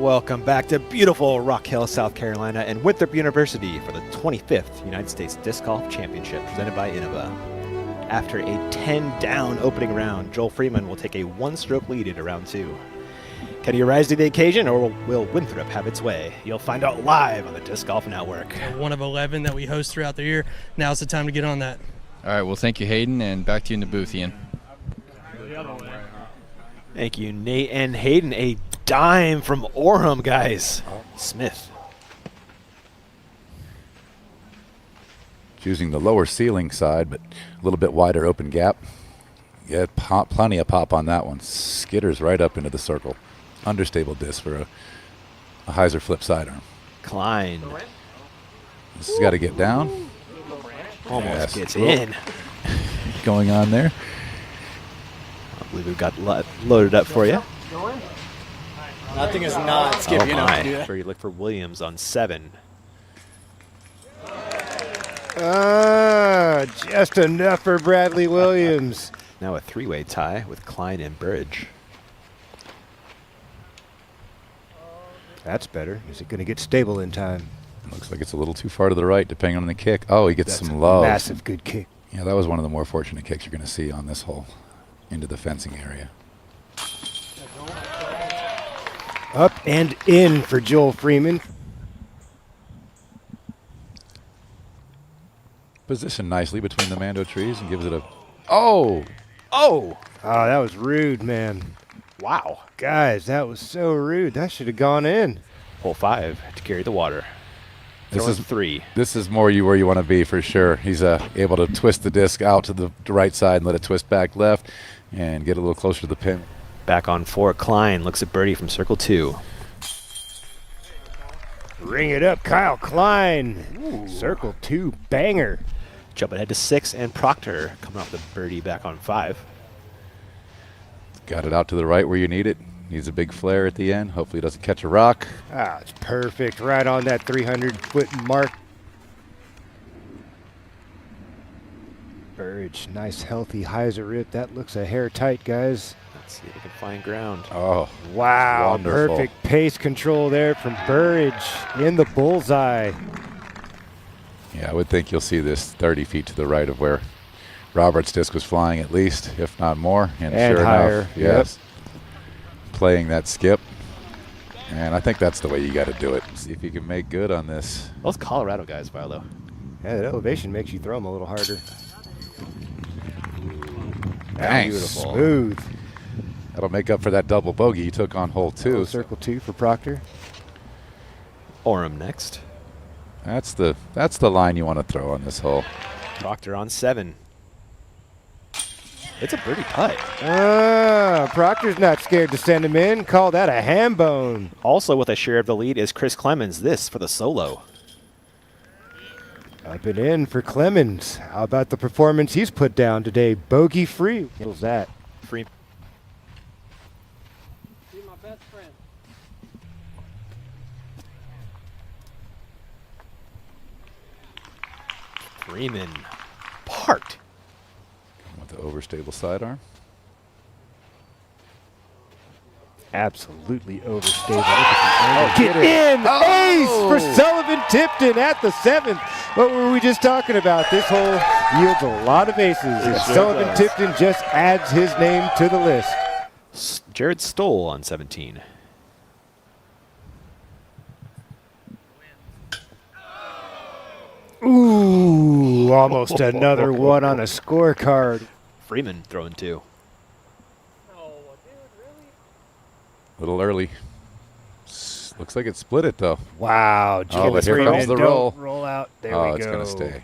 Welcome back to beautiful Rock Hill, South Carolina and Winthrop University for the 25th United States Disc Golf Championship presented by Innova. After a 10-down opening round, Joel Freeman will take a one-stroke lead into round two. Can he rise to the occasion, or will Winthrop have its way? You'll find out live on the Disc Golf Network. One of 11 that we host throughout the year. Now's the time to get on that. All right, well, thank you, Hayden, and back to you in the booth, Ian. Thank you, Nate and Hayden. A dime from Orham, guys. Smith. Choosing the lower ceiling side, but a little bit wider open gap. Get plenty of pop on that one. Skitters right up into the circle. Understable disc for a hyzer flip sidearm. Klein. This has got to get down. Almost gets in. Going on there. I believe we've got loaded up for you. Nothing is not skippy enough to do that. Where you look for Williams on 7. Just enough for Bradley Williams. Now a three-way tie with Klein and Burridge. That's better. Is it going to get stable in time? Looks like it's a little too far to the right, depending on the kick. Oh, he gets That's some a love. massive good kick. Yeah, that was one of the more fortunate kicks you're going to see on this hole into the fencing area. Up and in for Joel Freeman. Positioned nicely between the Mando trees and gives it a... Oh! Oh! Oh, that was rude, man. Wow. Guys, that was so rude. That should have gone in. Hole 5 to carry the water. This is 3. This is more where you want to be for sure. He's able to twist the disc out to the right side and let it twist back left and get a little closer to the pin. Back on 4, Klein looks at birdie from circle 2. Ring it up, Kyle Klein. Ooh. Circle 2 banger. Jump ahead to 6, and Proctor coming off the birdie back on 5. Got it out to the right where you need it. Needs a big flare at the end. Hopefully it doesn't catch a rock. Ah, it's perfect. Right on that 300-foot mark. Burridge, nice healthy hyzer rip. That looks a hair tight, guys. Let's see if we can find ground. Oh, wow. wonderful. Perfect pace control there from Burridge in the bullseye. Yeah, I would think you'll see this 30 feet to the right of where Robert's disc was flying at least, if not more. And sure higher. enough, yes. Playing that skip. And I think that's the way you got to do it. See if you can make good on this. Those Colorado guys, Vilo. Yeah, that elevation makes you throw them a little harder. Nice. Beautiful. Smooth. That'll make up for that double bogey you took on hole 2. Circle 2 for Proctor. Orham next. That's the line you want to throw on this hole. Proctor on 7. It's a birdie putt. Proctor's not scared to send him in. Call that a ham bone. Also with a share of the lead is Chris Clemens. This for the solo. Up and in for Clemens. How about the performance he's put down today? Bogey free. What's that? Free. Be my best friend. Freeman parked. With the overstable sidearm. Absolutely overstable. Get in! Ace for Sullivan Tipton at the 7th. What were we just talking about? This hole yields a lot of aces. And Sullivan Tipton just adds his name to the list. Jared Stoll on 17. Ooh, almost another one on a scorecard. Freeman throwing 2. A little early. Looks like it split it though. Wow, Oh, but here comes the roll. Roll out. There Oh, we it's go. going to stay.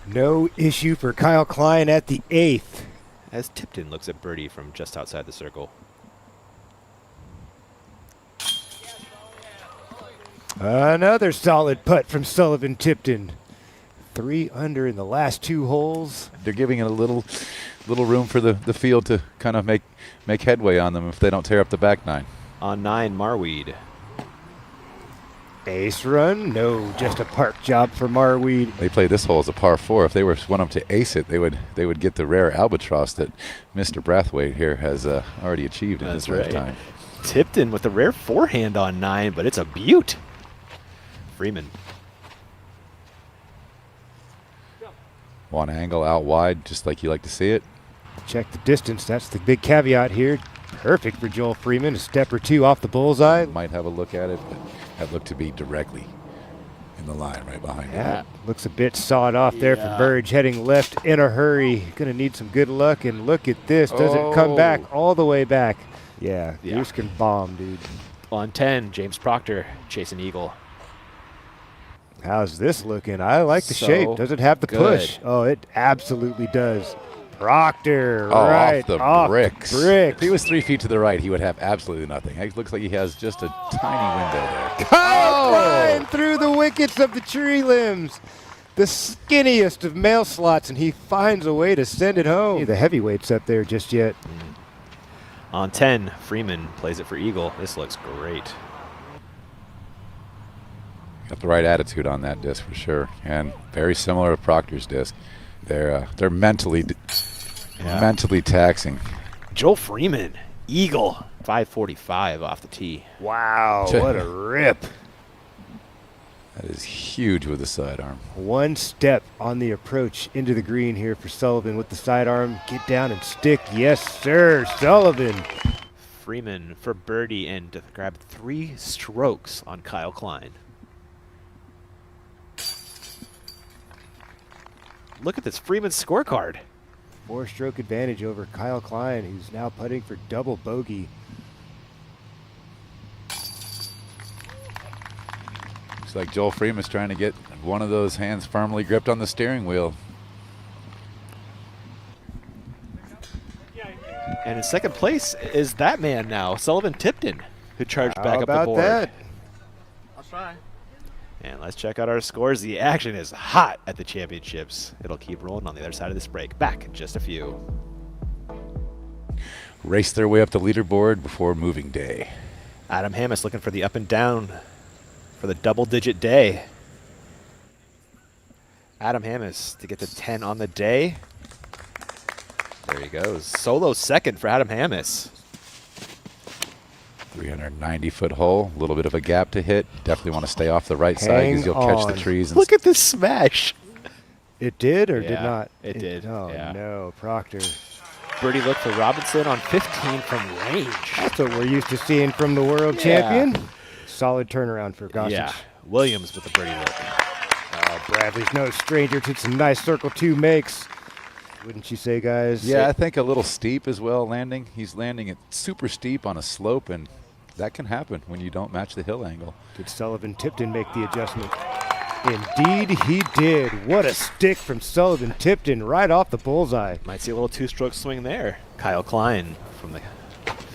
No issue for Kyle Klein at the 8th. As Tipton looks at birdie from just outside the circle. Another solid putt from Sullivan Tipton. 3 under in the last 2 holes. They're giving it a little room for the field to kind of make headway on them if they don't tear up the back 9. On 9, Marweed. Ace run? No, just a park job for Marweed. They played this hole as a par 4. If they were want them to ace it, they would get the rare albatross that Mr. Brathwaite here has already achieved in his lifetime. Tipton with a rare forehand on 9, but it's a beaut. Freeman. One angle out wide, just like you like to see it. Check the distance. That's the big caveat here. Perfect for Joel Freeman. A step or two off the bullseye. Might have a look at it, but that looked to be directly in the line right behind Yeah, him. looks a bit sawed off there for Burge, heading left in a hurry. Going to need some good luck, and look at this. Doesn't come back all the way back. Yeah, Goose can bomb, dude. On 10, James Proctor chasing eagle. How's this looking? I like the So shape. Does it have the good. push? Oh, it absolutely does. Proctor, Oh, right off the bricks. If he was 3 feet to the right, he would have absolutely nothing. It looks like he has just a tiny window there. Kyle Klein through the wickets of the tree limbs. The skinniest of male slots, and he finds a way to send it home. The heavyweights up there just yet. On 10, Freeman plays it for eagle. This looks great. Got the right attitude on that disc for sure, and very similar to Proctor's disc. They're mentally taxing. Joel Freeman, eagle, 545 off the tee. Wow, what a rip. That is huge with the sidearm. One step on the approach into the green here for Sullivan with the sidearm. Get down and stick. Yes, sir, Sullivan. Freeman for birdie and to grab 3 strokes on Kyle Klein. Look at this Freeman scorecard. 4-stroke advantage over Kyle Klein, who's now putting for double bogey. Looks like Joel Freeman's trying to get one of those hands firmly gripped on the steering wheel. And in second place is that man now, Sullivan Tipton, who charged back How up the about board. that? I'll try. And let's check out our scores. The action is hot at the championships. It'll keep rolling on the other side of this break. Back in just a few. Race their way up the leaderboard before moving day. Adam Hammis looking for the up and down for the double-digit day. Adam Hammis to get to 10 on the day. There he goes. Solo second for Adam Hammis. 390-foot hole, a little bit of a gap to hit. Definitely want to stay off the right side because you'll catch the trees. And Look at this smash. It did or Yeah, did not? it did, Oh, yeah. no, Proctor. Birdie look for Robinson on 15 from range. That's what we're used to seeing from the world champion. Solid turnaround for Gossage. Yeah, Williams with the birdie look. Oh, Bradley's no stranger to some nice circle 2 makes. Wouldn't you say, guys? yeah, I think a little steep as well landing. He's landing it super steep on a slope, and that can happen when you don't match the hill angle. Did Sullivan Tipton make the adjustment? Indeed he did. What a stick from Sullivan Tipton right off the bullseye. Might see a little 2-stroke swing there. Kyle Klein from the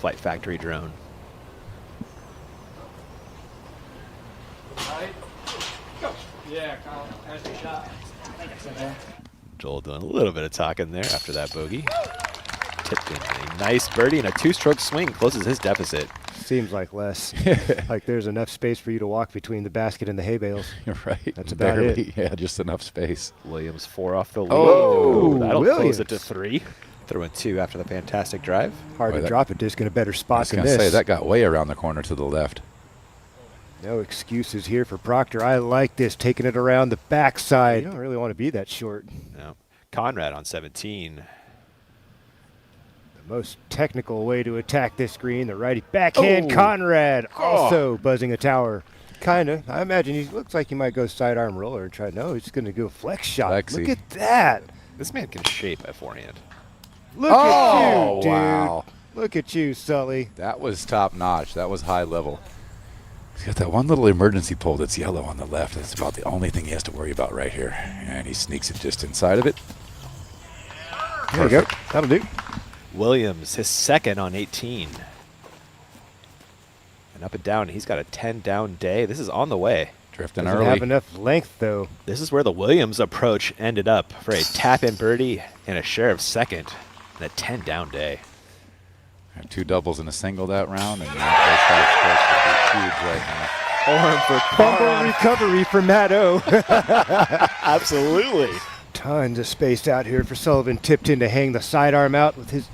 Flight Factory drone. Yeah, Kyle, has your shot. Joel doing a little bit of talking there after that bogey. Tipton, a nice birdie and a 2-stroke swing closes his deficit. Seems like less. Like there's enough space for you to walk between the basket and the hay bales. You're right. That's about it. Yeah, just enough space. Williams 4 off the lead. Oh, that'll Williams. close it to 3. Throw in 2 after the fantastic drive. Hard Boy, to that- drop a disc in a better I spot was than going to this. say, that got way around the corner to the left. No excuses here for Proctor. I like this, taking it around the backside. You don't really want to be that short. No. Conrad on 17. The most technical way to attack this green, the righty backhand. Oh. Conrad also buzzing a tower. Kind of. I imagine he looks like he might go sidearm roller and try. No, he's going to go flex shot. Flexy. Look at that. This man can shape a forehand. Look Oh, at you, dude. wow. Look at you, Sully. That was top notch. That was high level. He's got that one little emergency pole that's yellow on the left. That's about the only thing he has to worry about right here. And he sneaks it just inside of it. There you go. That'll do. Williams, his second on 18. And up and down, he's got a 10-down day. This is on the way. Drifting Doesn't early. have enough length, though. This is where the Williams approach ended up for a tap-in birdie and a share of second and a 10-down day. Had 2 doubles and a single that round, and those 5 strokes would be huge right now. Orm for Fumble recovery for Matt O. Absolutely. Tons of space out here for Sullivan Tipton to hang the sidearm out with his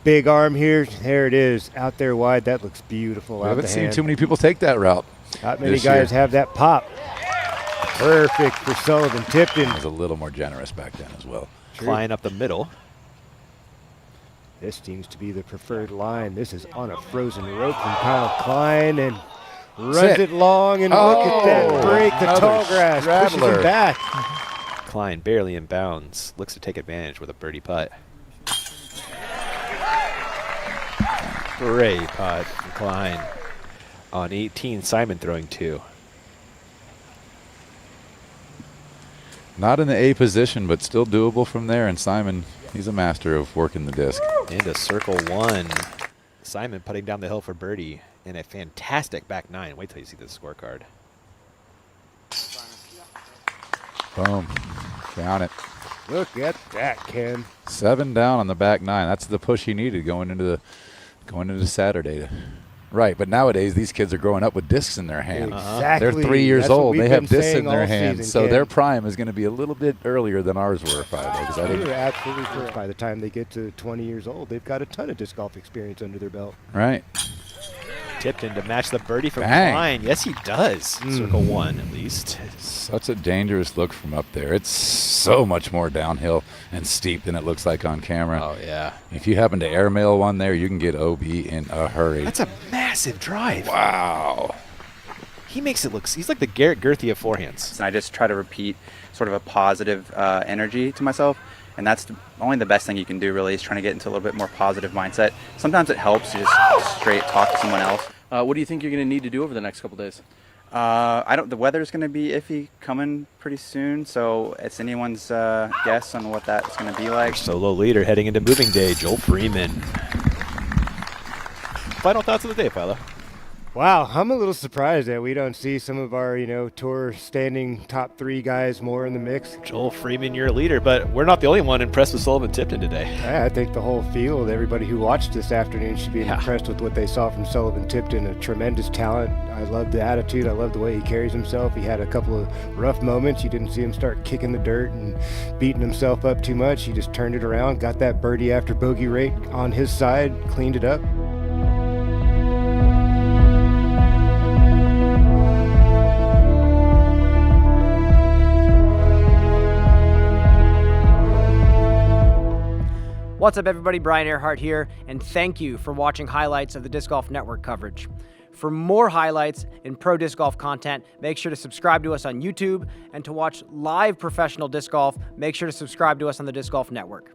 big arm here. There it is, out there wide. That looks beautiful. We haven't seen too many people take that route. Not many guys have that pop. Perfect for Sullivan Tipton. It was a little more generous back then as well. Klein up the middle. This seems to be the preferred line. This is on a frozen rope from Kyle Klein and runs it long, and look at that break. The tall grass pushes him back. Klein barely in bounds. Looks to take advantage with a birdie putt. Great putt from Klein. On 18, Simon throwing 2. Not in the A position, but still doable from there. And Simon, he's a master of working the disc. Into circle 1. Simon putting down the hill for birdie in a fantastic back 9. Wait till you see the scorecard. Boom. Count it. Look at that, Ken. 7 down on the back 9. That's the push he needed going into Saturday. Right, but nowadays these kids are growing up with discs in their hand. Exactly. They're 3 years That's what old. we've They have been discs saying in their all hands, season, so Ken. their prime is going to be a little bit earlier than ours were, probably. 'Cause I didn't, You're absolutely correct. By the time they get to 20 years old, they've got a ton of disc golf experience under their belt. right. Tipton to match the birdie from Bang. Klein. Yes, he does. Circle 1 at least. Such a dangerous look from up there. It's so much more downhill and steep than it looks like on camera. Oh, yeah. If you happen to airmail one there, you can get OB in a hurry. That's a massive drive. Wow. He makes it look, he's like the Garrett Gerthy of forehands. And I just try to repeat sort of a positive energy to myself. And that's only the best thing you can do, really, is trying to get into a little bit more positive mindset. Sometimes it helps to just straight talk to someone else. What do you think you're going to need to do over the next couple days? The weather's going to be iffy coming pretty soon, so it's anyone's guess on what that's going to be like. Solo leader heading into moving day, Joel Freeman. Final thoughts of the day, Philo. Wow, I'm a little surprised that we don't see some of our, tour standing top 3 guys more in the mix. Joel Freeman, your leader, but we're not the only one impressed with Sullivan Tipton today. I think the whole field, everybody who watched this afternoon should be impressed with what they saw from Sullivan Tipton. A tremendous talent. I love the attitude. I love the way he carries himself. He had a couple of rough moments. You didn't see him start kicking the dirt and beating himself up too much. He just turned it around, got that birdie after bogey rate on his side, cleaned it up. What's up, everybody? Brian Earhart here, and thank you for watching highlights of the Disc Golf Network coverage. For more highlights and pro disc golf content, make sure to subscribe to us on YouTube, and to watch live professional disc golf, make sure to subscribe to us on the Disc Golf Network.